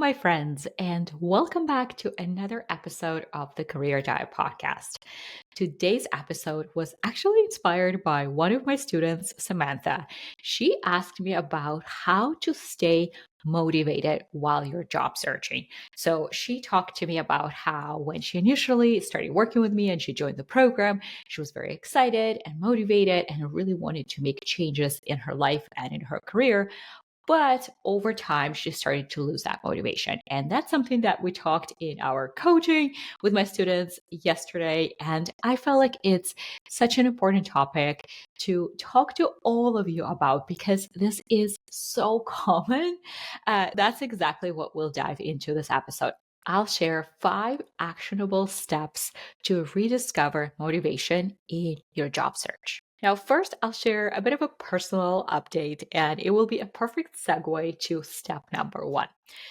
my friends, and welcome back to another episode of the Career Dive podcast. Today's episode was actually inspired by one of my students, Samantha. She asked me about how to stay motivated while you're job searching. So she talked to me about how when she initially started working with me and she joined the program, she was very excited and motivated and really wanted to make changes in her life and in her career. But over time, she started to lose that motivation. And that's something that we talked in our coaching with my students yesterday. And I felt like it's such an important topic to talk to all of you about because this is so common. That's exactly what we'll dive into this episode. I'll share 5 actionable steps to rediscover motivation in your job search. Now, first, I'll share a bit of a personal update, and it will be a perfect segue to step number 1.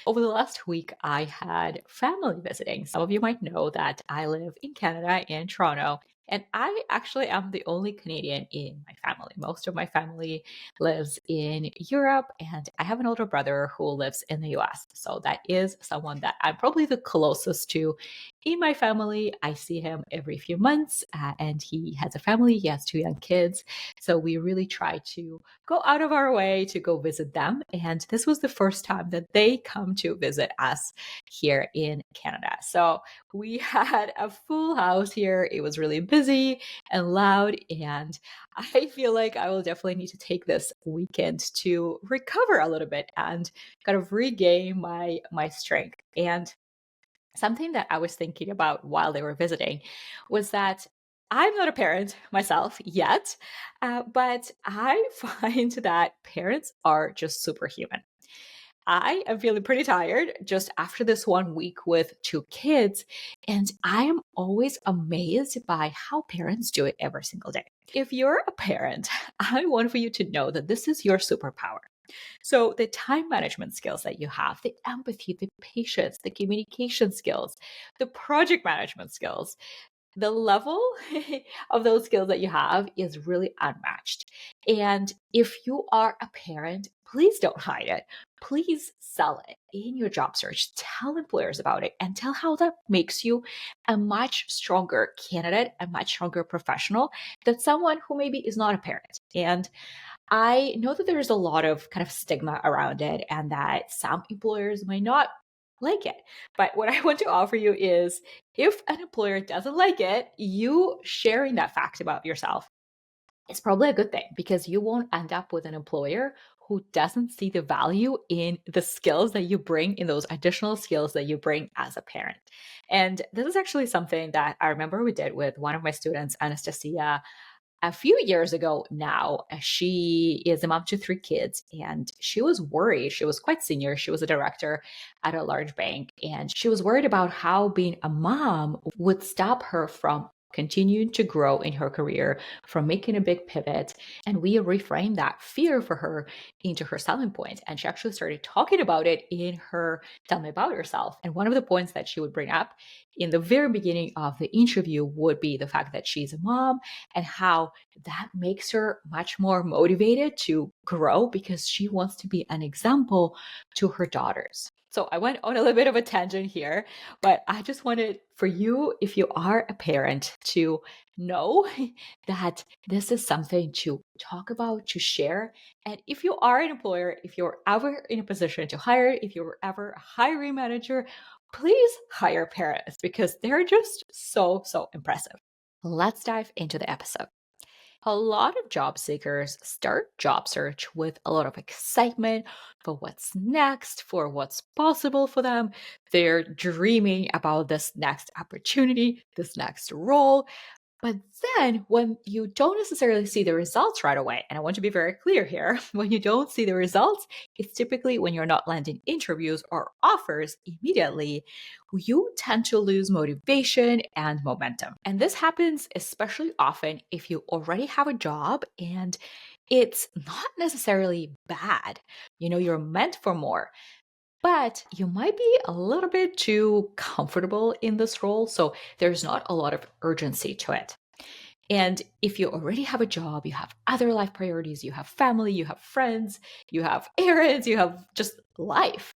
Over the last week, I had family visiting. Some of you might know that I live in Canada, in Toronto, and I actually am the only Canadian in my family. Most of my family lives in Europe, and I have an older brother who lives in the US. So that is someone that I'm probably the closest to in my family. I see him every few months, and he has a family. He has 2 young kids. So we really try to go out of our way to go visit them. And this was the first time that they come to visit us here in Canada. So we had a full house here. It was really busy and loud. And I feel like I will definitely need to take this weekend to recover a little bit and kind of regain my strength. And something that I was thinking about while they were visiting was that I'm not a parent myself yet, but I find that parents are just superhuman. I am feeling pretty tired just after this one week with 2 kids, and I am always amazed by how parents do it every single day. If you're a parent, I want for you to know that this is your superpower. So, the time management skills that you have, the empathy, the patience, the communication skills, the project management skills, the level of those skills that you have is really unmatched. And if you are a parent, please don't hide it. Please sell it in your job search. Tell employers about it and tell how that makes you a much stronger candidate, a much stronger professional than someone who maybe is not a parent. And I know that there's a lot of kind of stigma around it and that some employers might not like it. But what I want to offer you is if an employer doesn't like it, you sharing that fact about yourself is probably a good thing because you won't end up with an employer who doesn't see the value in the skills that you bring, in those additional skills that you bring as a parent. And this is actually something that I remember we did with one of my students, Anastasia, a few years ago now. She is a mom to 3 kids and she was worried. She was quite senior. She was a director at a large bank and she was worried about how being a mom would stop her from continuing to grow in her career, from making a big pivot. And we reframed that fear for her into her selling point. And she actually started talking about it in her Tell Me About Yourself. And one of the points that she would bring up in the very beginning of the interview would be the fact that she's a mom and how that makes her much more motivated to grow because she wants to be an example to her daughters. So I went on a little bit of a tangent here, but I just wanted for you, if you are a parent, to know that this is something to talk about, to share. And if you are an employer, if you're ever in a position to hire, if you're ever a hiring manager, please hire parents because they're just so, so impressive. Let's dive into the episode. A lot of job seekers start job search with a lot of excitement for what's next, for what's possible for them. They're dreaming about this next opportunity, this next role. But then when you don't necessarily see the results right away, and I want to be very clear here, when you don't see the results, it's typically when you're not landing interviews or offers immediately, you tend to lose motivation and momentum. And this happens especially often if you already have a job and it's not necessarily bad. You're meant for more. But you might be a little bit too comfortable in this role, so there's not a lot of urgency to it. And if you already have a job, you have other life priorities, you have family, you have friends, you have errands, you have just life.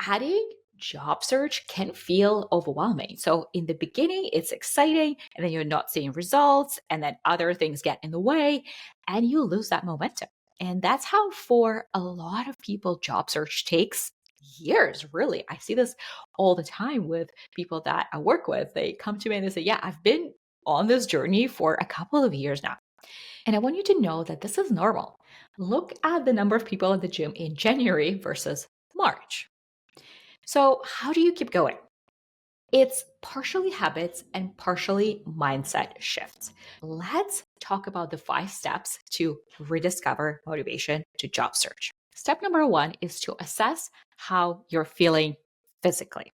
Adding job search can feel overwhelming. So, in the beginning, it's exciting, and then you're not seeing results, and then other things get in the way, and you lose that momentum. And that's how, for a lot of people, job search takes years, really. I see this all the time with people that I work with. They come to me and they say, yeah, I've been on this journey for a couple of years now. And I want you to know that this is normal. Look at the number of people in the gym in January versus March. So, how do you keep going? It's partially habits and partially mindset shifts. Let's talk about the 5 steps to rediscover motivation to job search. Step number 1 is to assess how you're feeling physically.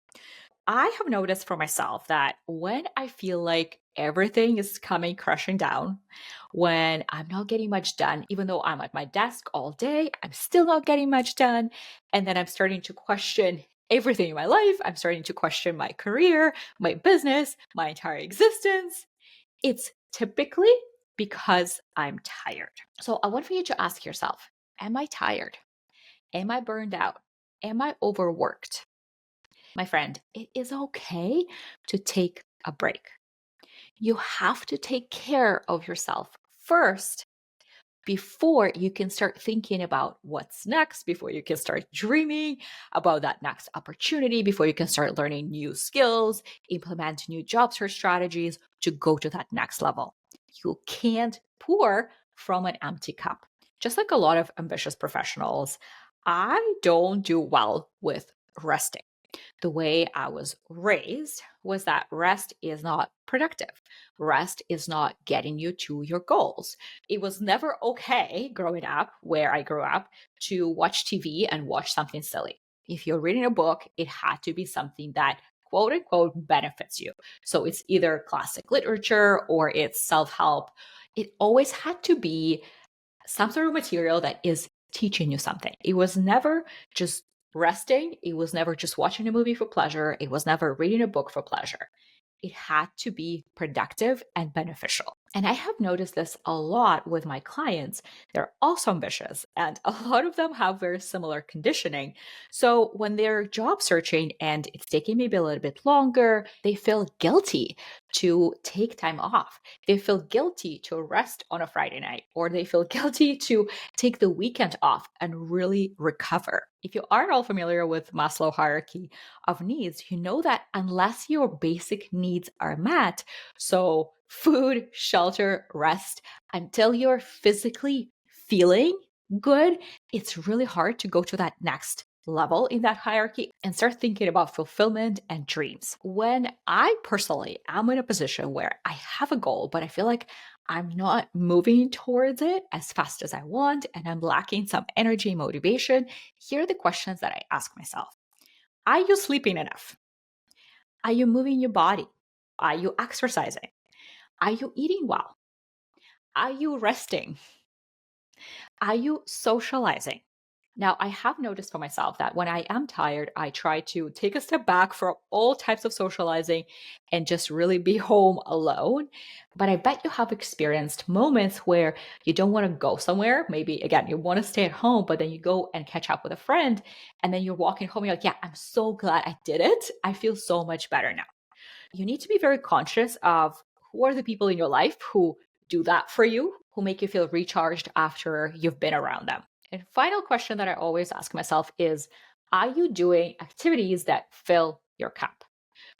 I have noticed for myself that when I feel like everything is coming crashing down, when I'm not getting much done, even though I'm at my desk all day, I'm still not getting much done. And then I'm starting to question everything in my life. I'm starting to question my career, my business, my entire existence. It's typically because I'm tired. So I want for you to ask yourself, am I tired? Am I burned out? Am I overworked? My friend, it is okay to take a break. You have to take care of yourself first before you can start thinking about what's next, before you can start dreaming about that next opportunity, before you can start learning new skills, implement new job search strategies to go to that next level. You can't pour from an empty cup. Just like a lot of ambitious professionals, I don't do well with resting. The way I was raised was that rest is not productive. Rest is not getting you to your goals. It was never okay growing up, where I grew up, to watch TV and watch something silly. If you're reading a book, it had to be something that quote unquote benefits you. So it's either classic literature or it's self help. It always had to be some sort of material that is teaching you something. It was never just resting. It was never just watching a movie for pleasure. It was never reading a book for pleasure. It had to be productive and beneficial. And I have noticed this a lot with my clients. They're also ambitious, and a lot of them have very similar conditioning. So when they're job searching and it's taking maybe a little bit longer, they feel guilty to take time off. They feel guilty to rest on a Friday night, or they feel guilty to take the weekend off and really recover. If you aren't all familiar with Maslow hierarchy of needs, you know that unless your basic needs are met, so food, shelter, rest, until you're physically feeling good, it's really hard to go to that next level in that hierarchy and start thinking about fulfillment and dreams. When I personally am in a position where I have a goal, but I feel like I'm not moving towards it as fast as I want, and I'm lacking some energy and motivation, here are the questions that I ask myself. Are you sleeping enough? Are you moving your body? Are you exercising? Are you eating well? Are you resting? Are you socializing? Now, I have noticed for myself that when I am tired, I try to take a step back from all types of socializing and just really be home alone. But I bet you have experienced moments where you don't want to go somewhere. Maybe, again, you want to stay at home, but then you go and catch up with a friend. And then you're walking home. You're like, yeah, I'm so glad I did it. I feel so much better now. You need to be very conscious of who are the people in your life who do that for you, who make you feel recharged after you've been around them. And final question that I always ask myself is, are you doing activities that fill your cup?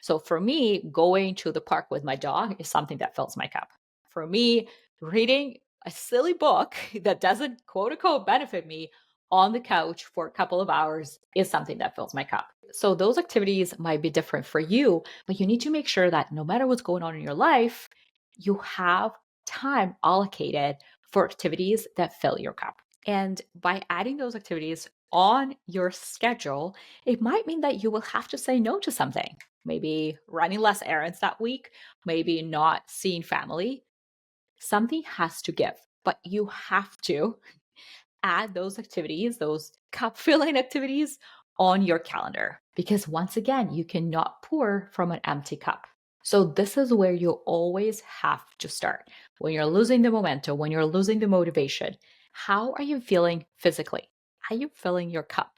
So for me, going to the park with my dog is something that fills my cup. For me, reading a silly book that doesn't quote unquote benefit me on the couch for a couple of hours is something that fills my cup. So those activities might be different for you, but you need to make sure that no matter what's going on in your life, you have time allocated for activities that fill your cup. And by adding those activities on your schedule, it might mean that you will have to say no to something. Maybe running less errands that week, maybe not seeing family. Something has to give, but you have to add those activities, those cup filling activities on your calendar. Because once again, you cannot pour from an empty cup. So, this is where you always have to start. When you're losing the momentum, when you're losing the motivation, how are you feeling physically? Are you filling your cup?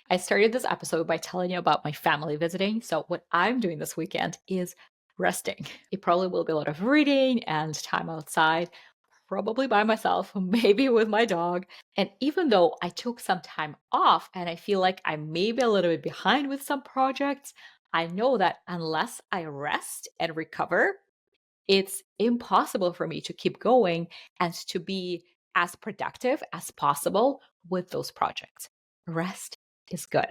I started this episode by telling you about my family visiting. So, what I'm doing this weekend is resting. It probably will be a lot of reading and time outside, probably by myself, maybe with my dog. And even though I took some time off and I feel like I may be a little bit behind with some projects, I know that unless I rest and recover, it's impossible for me to keep going and to be as productive as possible with those projects. Rest is good.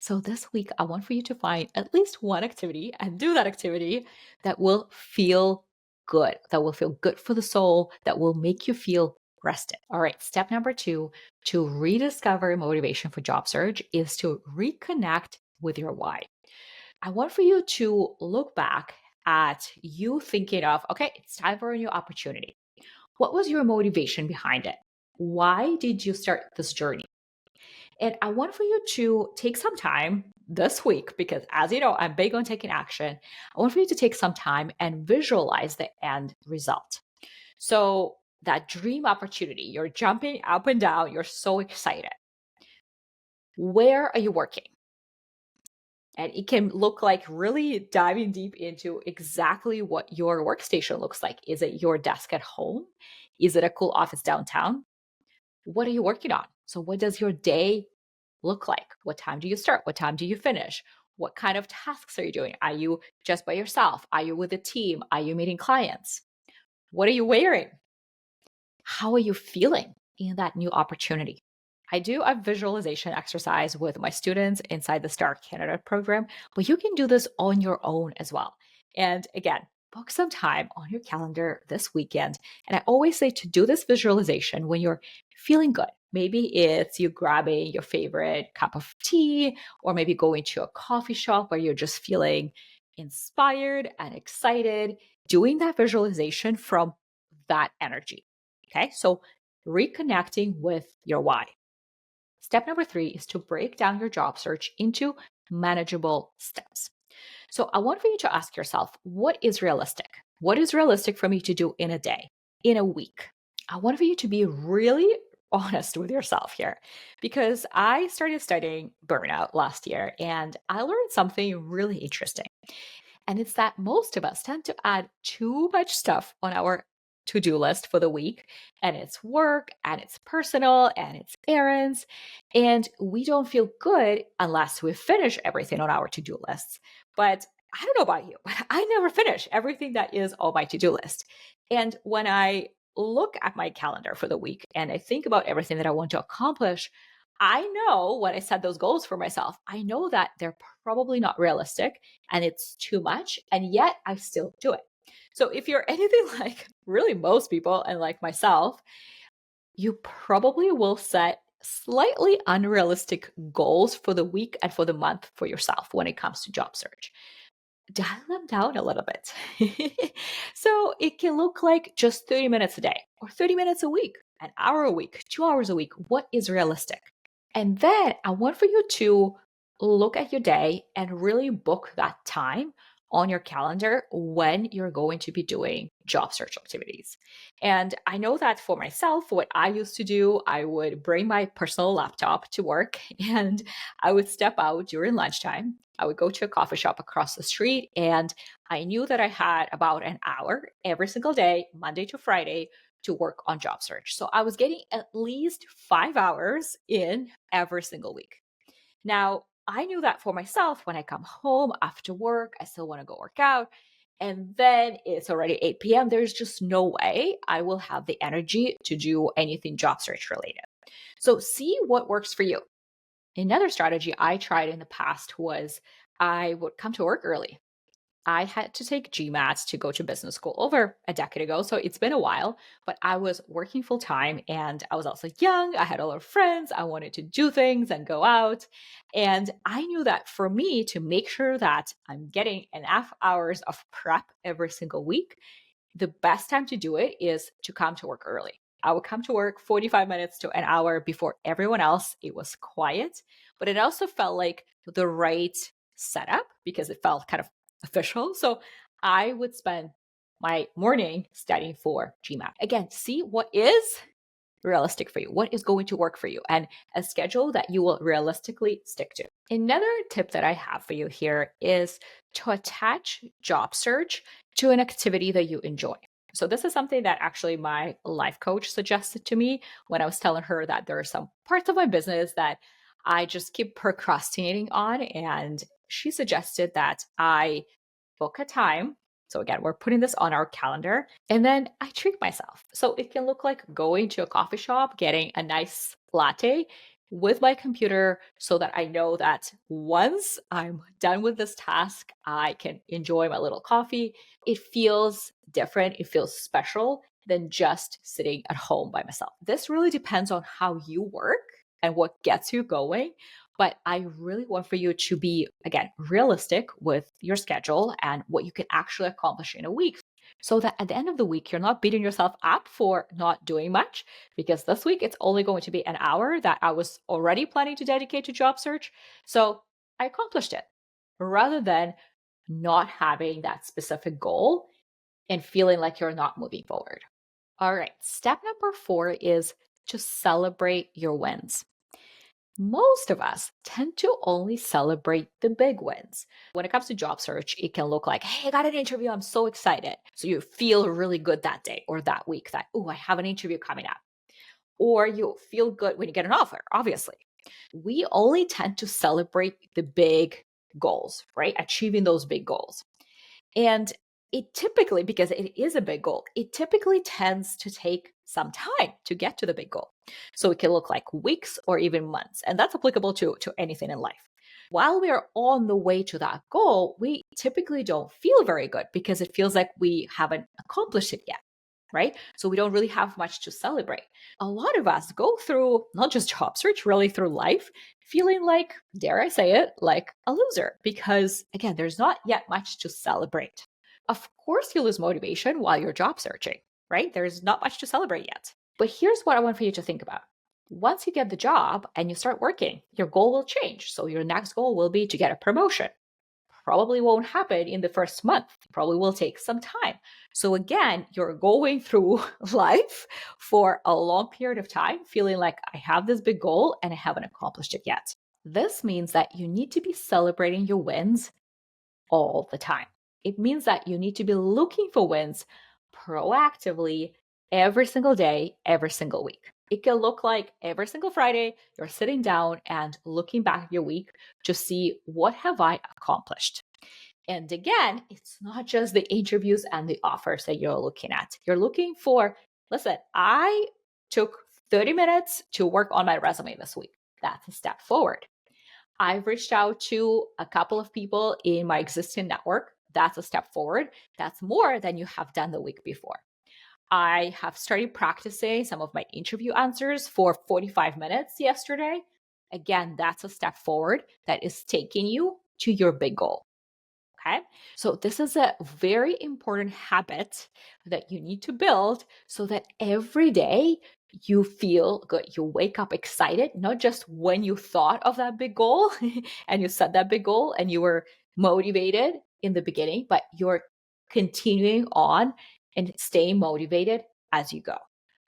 So this week, I want for you to find at least one activity and do that activity that will feel good, that will feel good for the soul, that will make you feel rested. All right, step number 2 to rediscover motivation for job search is to reconnect with your why. I want for you to look back at you thinking of, okay, it's time for a new opportunity. What was your motivation behind it? Why did you start this journey? And I want for you to take some time this week, because as you know, I'm big on taking action. I want for you to take some time and visualize the end result. So, that dream opportunity, you're jumping up and down, you're so excited. Where are you working? And it can look like really diving deep into exactly what your workstation looks like. Is it your desk at home? Is it a cool office downtown? What are you working on? So, what does your day look like? What time do you start? What time do you finish? What kind of tasks are you doing? Are you just by yourself? Are you with a team? Are you meeting clients? What are you wearing? How are you feeling in that new opportunity? I do a visualization exercise with my students inside the Star Candidate program, but you can do this on your own as well. And again, book some time on your calendar this weekend. And I always say to do this visualization when you're feeling good. Maybe it's you grabbing your favorite cup of tea, or maybe going to a coffee shop where you're just feeling inspired and excited, doing that visualization from that energy. Okay, so reconnecting with your why. Step number 3 is to break down your job search into manageable steps. So I want for you to ask yourself, what is realistic? What is realistic for me to do in a day, in a week? I want for you to be really honest with yourself here, because I started studying burnout last year and I learned something really interesting. And it's that most of us tend to add too much stuff on our to do list for the week. And it's work and it's personal and it's errands. And we don't feel good unless we finish everything on our to do lists. But I don't know about you, but I never finish everything that is on my to do list. And when I look at my calendar for the week and I think about everything that I want to accomplish, I know when I set those goals for myself, I know that they're probably not realistic and it's too much. And yet I still do it. So if you're anything like really most people and like myself, you probably will set slightly unrealistic goals for the week and for the month for yourself when it comes to job search. Dial them down a little bit. So it can look like just 30 minutes a day or 30 minutes a week, an hour a week, 2 hours a week. What is realistic? And then I want for you to look at your day and really book that time on your calendar when you're going to be doing job search activities. And I know that for myself, what I used to do, I would bring my personal laptop to work and I would step out during lunchtime. I would go to a coffee shop across the street, and I knew that I had about an hour every single day, Monday to Friday, to work on job search. So I was getting at least 5 hours in every single week. Now, I knew that for myself when I come home after work, I still want to go work out. And then it's already 8 p.m. There's just no way I will have the energy to do anything job search related. So see what works for you. Another strategy I tried in the past was I would come to work early. I had to take GMAT to go to business school over a decade ago. So it's been a while, but I was working full time and I was also young. I had a lot of friends. I wanted to do things and go out. And I knew that for me to make sure that I'm getting enough hours of prep every single week, the best time to do it is to come to work early. I would come to work 45 minutes to an hour before everyone else. It was quiet, but it also felt like the right setup because it felt kind of official. So I would spend my morning studying for GMAT. Again, see what is realistic for you, what is going to work for you, and a schedule that you will realistically stick to. Another tip that I have for you here is to attach job search to an activity that you enjoy. So, this is something that actually my life coach suggested to me when I was telling her that there are some parts of my business that I just keep procrastinating on. And she suggested that I book a time. So again, we're putting this on our calendar and then I treat myself. So it can look like going to a coffee shop, getting a nice latte with my computer so that I know that once I'm done with this task, I can enjoy my little coffee. It feels different, it feels special than just sitting at home by myself. This really depends on how you work and what gets you going. But I really want for you to be, again, realistic with your schedule and what you can actually accomplish in a week. So that at the end of the week, you're not beating yourself up for not doing much, because this week it's only going to be an hour that I was already planning to dedicate to job search. So I accomplished it rather than not having that specific goal and feeling like you're not moving forward. All right. Step number 4 is to celebrate your wins. Most of us tend to only celebrate the big wins. When it comes to job search, it can look like, hey, I got an interview. I'm so excited. So you feel really good that day or that week that, oh, I have an interview coming up. Or you feel good when you get an offer, obviously. We only tend to celebrate the big goals, right? Achieving those big goals. And it typically, because it is a big goal, it typically tends to take some time to get to the big goal. So it can look like weeks or even months. And that's applicable to anything in life. While we are on the way to that goal, we typically don't feel very good because it feels like we haven't accomplished it yet, right? So we don't really have much to celebrate. A lot of us go through not just job search, really through life, feeling like, dare I say it, like a loser because, again, there's not yet much to celebrate. Of course, you lose motivation while you're job searching, right? There's not much to celebrate yet. But here's what I want for you to think about. Once you get the job and you start working, your goal will change. So your next goal will be to get a promotion. Probably won't happen in the first month, probably will take some time. So again, you're going through life for a long period of time, feeling like I have this big goal and I haven't accomplished it yet. This means that you need to be celebrating your wins all the time. It means that you need to be looking for wins proactively every single day, every single week. It can look like every single Friday, you're sitting down and looking back at your week to see what have I accomplished. And again, it's not just the interviews and the offers that you're looking at. You're looking for, listen, I took 30 minutes to work on my resume this week. That's a step forward. I've reached out to a couple of people in my existing network. That's a step forward. That's more than you have done the week before. I have started practicing some of my interview answers for 45 minutes yesterday. Again, that's a step forward that is taking you to your big goal. Okay. So, this is a very important habit that you need to build so that every day you feel good. You wake up excited, not just when you thought of that big goal and you set that big goal and you were motivated in the beginning, but you're continuing on and staying motivated as you go.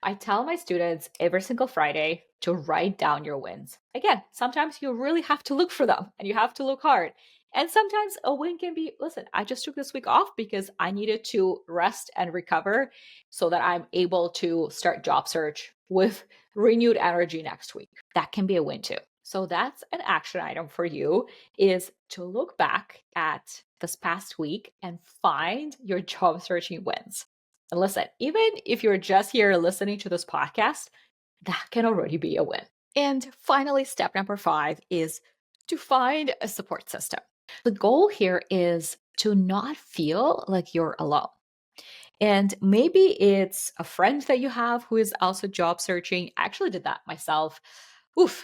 I tell my students every single Friday to write down your wins. Again, sometimes you really have to look for them and you have to look hard. And sometimes a win can be, listen, I just took this week off because I needed to rest and recover so that I'm able to start job search with renewed energy next week. That can be a win too. So that's an action item for you, is to look back at this past week and find your job searching wins. And listen, even if you're just here listening to this podcast, that can already be a win. And finally, step number 5 is to find a support system. The goal here is to not feel like you're alone. And maybe it's a friend that you have who is also job searching. I actually did that myself.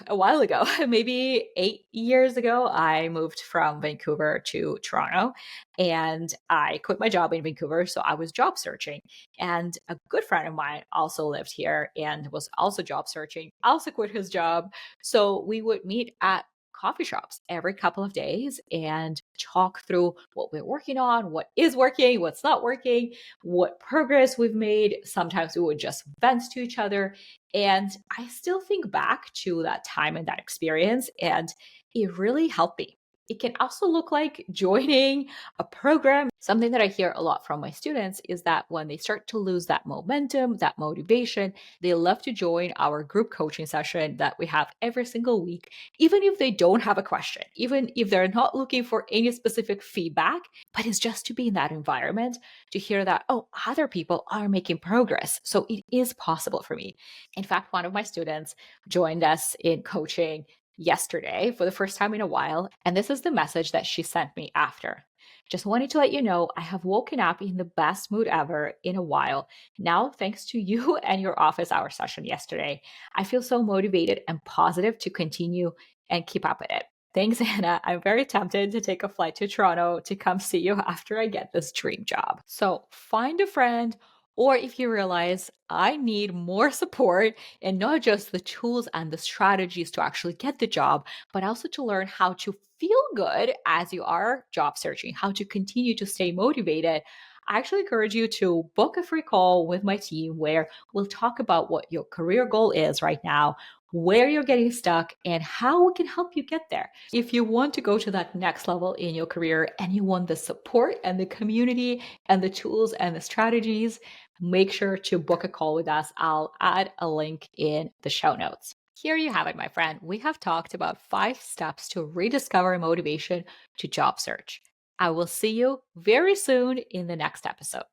A while ago, maybe 8 years ago, I moved from Vancouver to Toronto and I quit my job in Vancouver. So I was job searching. And a good friend of mine also lived here and was also job searching, also quit his job. So we would meet at coffee shops every couple of days and talk through what we're working on, what is working, what's not working, what progress we've made. Sometimes we would just vent to each other. And I still think back to that time and that experience, and it really helped me. It can also look like joining a program. Something that I hear a lot from my students is that when they start to lose that momentum, that motivation, they love to join our group coaching session that we have every single week, even if they don't have a question, even if they're not looking for any specific feedback, but it's just to be in that environment, to hear that, oh, other people are making progress. So it is possible for me. In fact, one of my students joined us in coaching yesterday for the first time in a while. And this is the message that she sent me after. Just wanted to let you know I have woken up in the best mood ever in a while. Now, thanks to you and your office hour session yesterday, I feel so motivated and positive to continue and keep up with it. Thanks, Anna. I'm very tempted to take a flight to Toronto to come see you after I get this dream job. So find a friend, or if you realize I need more support and not just the tools and the strategies to actually get the job, but also to learn how to feel good as you are job searching, how to continue to stay motivated, I actually encourage you to book a free call with my team where we'll talk about what your career goal is right now, where you're getting stuck, and how we can help you get there. If you want to go to that next level in your career and you want the support and the community and the tools and the strategies, make sure to book a call with us. I'll add a link in the show notes. Here you have it, my friend. We have talked about 5 steps to rediscover motivation to job search. I will see you very soon in the next episode.